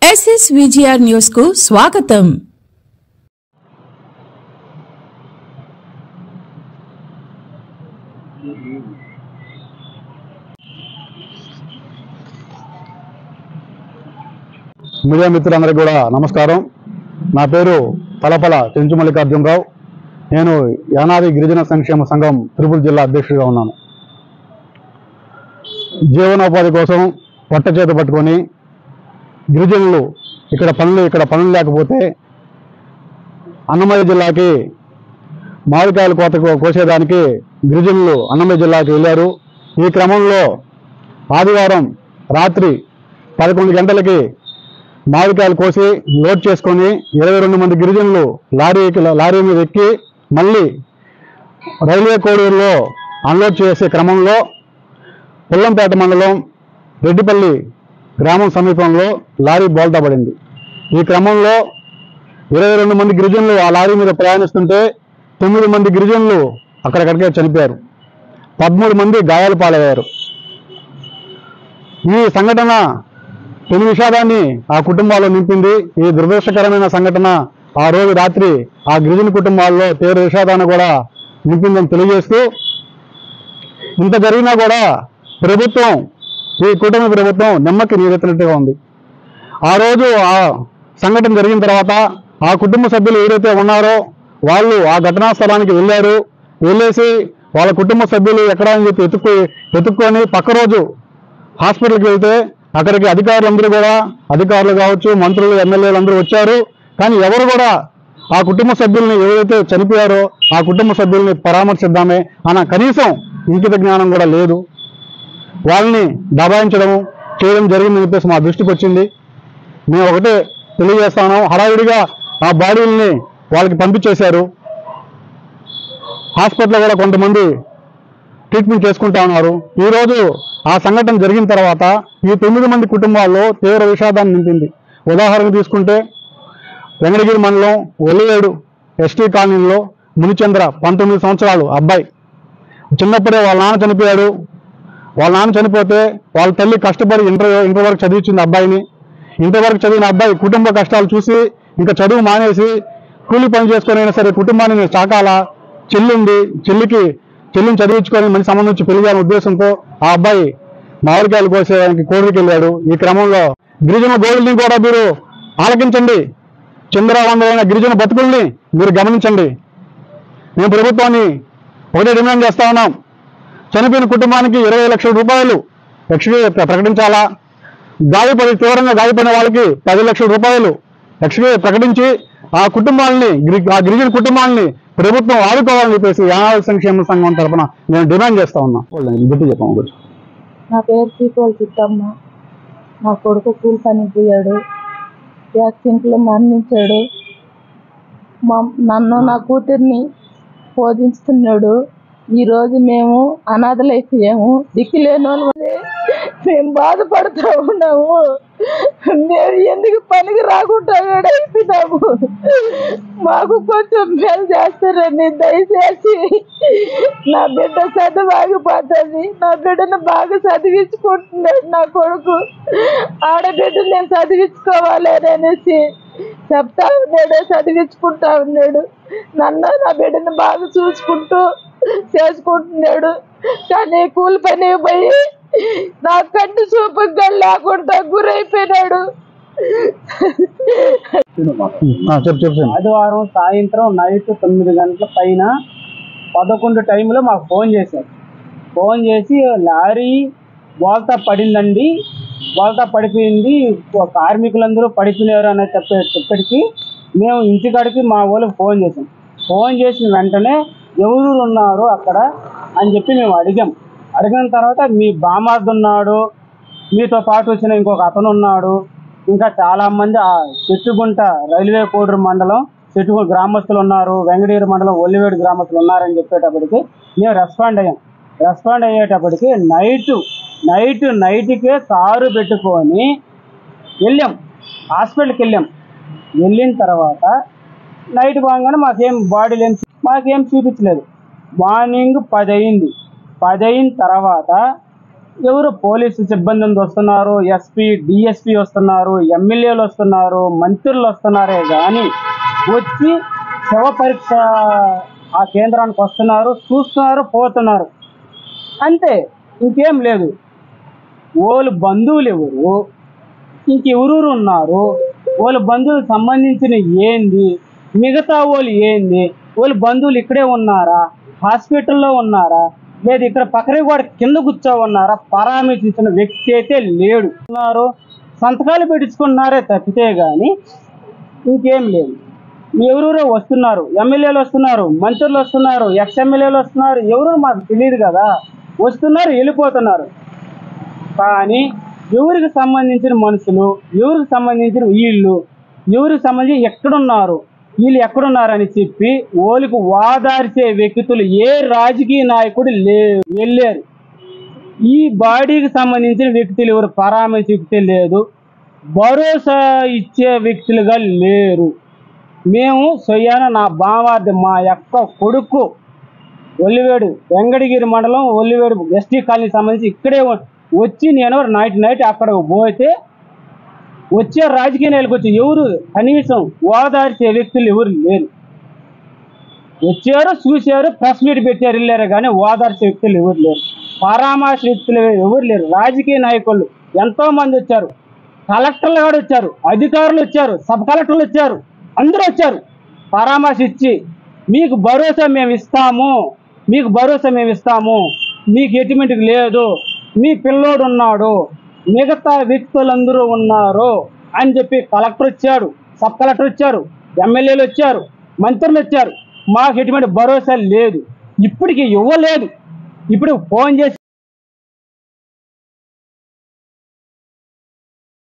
SSVGR news కు స్వాగతం. Media మిత్రులందరికీ కూడా నమస్కారం. నా పేరు తలపల చెంచు మల్లికార్జునరావు. నేను యానాది గిరిజన సంక్షేమ సంఘం తిరుపతి జిల్లా అధ్యక్షుడిగా ఉన్నాను. జీవనోపాధి కోసం పొట్ట చేత పట్టుకొని గిరిజనులు ఇక్కడ పనులు లేకపోతే అన్నమయ్య జిల్లాకి మామిడికాయల కోసేదానికి గిరిజనులు అన్నమయ్య జిల్లాకి వెళ్ళారు. ఈ క్రమంలో ఆదివారం రాత్రి 11 గంటలకి మామిడికాయలు కోసి లోడ్ చేసుకొని 22 మంది గిరిజనులు లారీ మీద ఎక్కి మళ్ళీ రైల్వే కోడూరులో అన్లోడ్ చేసే క్రమంలో పుల్లంపేట మండలం రెడ్డిపల్లి గ్రామం సమీపంలో లారీ బోల్తా పడింది. ఈ క్రమంలో 22 మంది గిరిజనులు ఆ లారీ మీద ప్రయాణిస్తుంటే 9 మంది గిరిజనులు అక్కడికక్కడే చనిపోయారు. 13 మంది గాయాలు పాలయ్యారు. ఈ సంఘటన పెను విషాదాన్ని ఆ కుటుంబాల్లో నింపింది. ఈ దురదృష్టకరమైన సంఘటన ఆ రోజు రాత్రి ఆ గిరిజన కుటుంబాల్లో తీవ్ర విషాదాన్ని కూడా నింపిందని తెలియజేస్తూ, ఇంత జరిగినా కూడా ఈ కుటుంబ ప్రభుత్వం నెమ్మకి నీరెత్తినట్టుగా ఉంది. ఆ రోజు ఆ సంఘటన జరిగిన తర్వాత ఆ కుటుంబ సభ్యులు ఎవరైతే ఉన్నారో వాళ్ళు ఆ ఘటనా స్థలానికి వెళ్ళేసి వాళ్ళ కుటుంబ సభ్యులు ఎక్కడ అని చెప్పి ఎత్తుక్కొని పక్క రోజు హాస్పిటల్కి వెళ్తే అక్కడికి అధికారులు కావచ్చు, మంత్రులు, ఎమ్మెల్యేలు అందరూ వచ్చారు. కానీ ఎవరు కూడా ఆ కుటుంబ సభ్యుల్ని ఎవరైతే చనిపోయారో ఆ కుటుంబ సభ్యుల్ని పరామర్శిద్దామే అన్న కనీసం ఇంకిత జ్ఞానం కూడా లేదు. వాళ్ళని చేయడం జరిగిందని చెప్పేసి మా దృష్టికి వచ్చింది. మేము ఒకటే తెలియజేస్తాను, హడావిడిగా ఆ బాడీల్ని వాళ్ళకి పంపించేశారు. హాస్పిటల్లో కూడా కొంతమంది ట్రీట్మెంట్ చేసుకుంటా ఉన్నారు. ఈరోజు ఆ సంఘటన జరిగిన తర్వాత ఈ 9 మంది కుటుంబాల్లో తీవ్ర విషాదాన్ని నింపింది. ఉదాహరణ తీసుకుంటే వెంకటగిరి మండలం ఒల్లివేడు ఎస్టీ కాలనీలో మునిచంద్ర 19 సంవత్సరాలు అబ్బాయి చిన్నప్పుడే వాళ్ళ నాన్న చనిపోయాడు. వాళ్ళ నాన్న చనిపోతే వాళ్ళ తల్లి కష్టపడి ఇంటర్ వరకు చదివించింది అబ్బాయిని. ఇంటర్ వరకు చదివిన అబ్బాయి కుటుంబ కష్టాలు చూసి ఇంకా చదువు మానేసి కూలి పని చేసుకొని అయినా సరే కుటుంబాన్ని నేను సాకాలా, చెల్లిని చదివించుకొని మంచి సంబంధం నుంచి పెళ్లి చేయాలనే ఉద్దేశంతో ఆ అబ్బాయి మామిడికాయలు కోసేదానికి కోడికి వెళ్ళాడు. ఈ క్రమంలో గిరిజన గోవుల్ని కూడా మీరు ఆలకించండి, చంద్రవందమైన గిరిజన బతుకుల్ని మీరు గమనించండి. మేము ప్రభుత్వాన్ని ఒకటే డిమాండ్ చేస్తా ఉన్నాం, చనిపోయిన కుటుంబానికి 20 లక్షల రూపాయలు ఎక్స్గ్రేషియా ప్రకటించాలా, తీవ్రంగా గాయపడిన వాళ్ళకి 10 లక్షల రూపాయలు ఎక్స్గ్రేషియా ప్రకటించి ఆ గిరిజన కుటుంబాలని ప్రభుత్వం ఆదుకోవాలని చెప్పేసి యానాది సంక్షేమ సంఘం తరఫున నేను డిమాండ్ చేస్తా ఉన్నా. చెప్పాము. నా పేరు సీకోల్ చిత్తమ్మ. నా కొడుకు కూలి పనికి పోయాడు, యాక్సిడెంట్లో మరణించాడు. నన్ను నా కూతుర్ని పోషిస్తున్నాడు. ఈరోజు మేము అనాథలైపోయాము, దిక్కులేని వాళ్ళు మేము బాధపడుతూ ఉన్నాము. మేము ఎందుకు పనికి రాకుండా అయిపోయినాము. మాకు కొంచెం మేలు చేస్తారని దయచేసి. నా బిడ్డ చదువాగిపోతుంది, నా బిడ్డను బాగా చదివించుకుంటున్నాడు. నా కొడుకు ఆడబిడ్డ నేను చదివించుకోవాలి అనేసి చెప్తా ఉన్నాడు, చదివించుకుంటా ఉన్నాడు. నన్ను నా బిడ్డను బాగా చూసుకుంటూ చేసుకుంటున్నాడు. కానీ కూలి పని పోయి నా కంటి చూపుగా లేకుండా గురైపోయినాడు. ఆదివారం సాయంత్రం నైట్ 9 గంటల పైన 11 టైంలో మాకు ఫోన్ చేశారు. ఫోన్ చేసి లారీ బోల్తా పడిందండి, బోల్తా పడిపోయింది, కార్మికులందరూ పడిపోయినారు అని చెప్పేటికి మేము ఇంటికాడికి మా వాళ్ళకి ఫోన్ చేసాం. ఫోన్ చేసిన వెంటనే ఎవరు ఉన్నారు అక్కడ అని చెప్పి మేము అడిగిన తర్వాత మీ బామార్దు ఉన్నాడు, మీతో పాటు వచ్చిన ఇంకొక అతను ఉన్నాడు, ఇంకా చాలామంది ఆ చెట్టుగుంట రైల్వే కోడూరు మండలం చెట్టుగుంట గ్రామస్తులు ఉన్నారు, వెంకటగిరి మండలం ఒల్లివేడు గ్రామస్తులు ఉన్నారని చెప్పేటప్పటికి మేము రెస్పాండ్ అయ్యేటప్పటికి నైట్కే కారు పెట్టుకొని వెళ్ళాం, హాస్పిటల్కి వెళ్ళిన తర్వాత నైట్ బాగానే మాకేం చూపించలేదు. మార్నింగ్ 10 అయింది. 10 అయిన తర్వాత ఎవరు పోలీసు సిబ్బంది వస్తున్నారు, ఎస్పీ డిఎస్పీ వస్తున్నారు, ఎమ్మెల్యేలు వస్తున్నారు, మంత్రులు వస్తున్నారే కానీ వచ్చి శవ పరీక్ష ఆ కేంద్రానికి వస్తున్నారు, చూస్తున్నారు, పోతున్నారు, అంతే, ఇంకేం లేదు. వాళ్ళు బంధువులు ఎవరు, ఇంకెవరూరు ఉన్నారు, వాళ్ళ బంధువులకు సంబంధించిన ఏంది, మిగతా వాళ్ళు ఏంది, వాళ్ళ బంధువులు ఇక్కడే ఉన్నారా, హాస్పిటల్లో ఉన్నారా, లేదు ఇక్కడ పక్కనే కూడా కింద కూర్చో ఉన్నారా, పరామర్శించిన వ్యక్తి అయితే లేడు. సంతకాలు పెట్టించుకున్నారే తప్పితే కానీ ఇంకేం లేదు. ఎవరెవరో వస్తున్నారు, ఎమ్మెల్యేలు వస్తున్నారు, మంత్రులు వస్తున్నారు, ఎక్స్ఎమ్మెల్యేలు వస్తున్నారు, ఎవరో మాకు తెలియదు కదా, వస్తున్నారు, వెళ్ళిపోతున్నారు. కానీ ఎవరికి సంబంధించిన మనుషులు, ఎవరికి సంబంధించిన వీళ్ళు, ఎవరికి సంబంధించి ఎక్కడున్నారు, వీళ్ళు ఎక్కడున్నారని చెప్పి ఓలికి వాదార్చే వ్యక్తులు ఏ రాజకీయ నాయకుడు వెళ్ళారు. ఈ బాడీకి సంబంధించిన వ్యక్తులు ఎవరు పరామర్శ వ్యక్తి లేదు, భరోసా ఇచ్చే వ్యక్తులుగా లేరు. మేము సొయ్యాన నా బావార్ది మా యొక్క కొడుకు ఒల్లివేడు వెంకటగిరి మండలం ఒల్లివేడు ఎస్టీ కాలనీకి సంబంధించి ఇక్కడే వచ్చి నేను నైట్ అక్కడికి పోతే వచ్చే రాజకీయ నాయకులకు వచ్చి ఎవరు కనీసం ఓదార్చే వ్యక్తులు ఎవరు లేరు. వచ్చారు, చూశారు, ప్రెస్ మీట్ పెట్టారు, వెళ్ళారు, కానీ ఓదార్చే వ్యక్తులు ఎవరు లేరు, పరామర్శ వ్యక్తులు ఎవరు లేరు. రాజకీయ నాయకులు ఎంతో మంది వచ్చారు, కలెక్టర్లు కూడా వచ్చారు, అధికారులు వచ్చారు, సబ్ కలెక్టర్లు వచ్చారు, అందరూ వచ్చారు. పరామర్శ ఇచ్చి మీకు భరోసా మేము ఇస్తాము, మీకు భరోసా మేము ఇస్తాము, మీకు ఎటువంటి లేదు, మీ పిల్లోడు ఉన్నాడు, మిగతా వ్యక్తులందరూ ఉన్నారు అని చెప్పి కలెక్టర్ వచ్చాడు, సబ్ కలెక్టర్ వచ్చారు, ఎమ్మెల్యేలు వచ్చారు, మంత్రులు వచ్చారు. మాకు ఎటువంటి భరోసా లేదు, ఇప్పటికి ఇవ్వలేదు. ఇప్పుడు ఫోన్ చేసి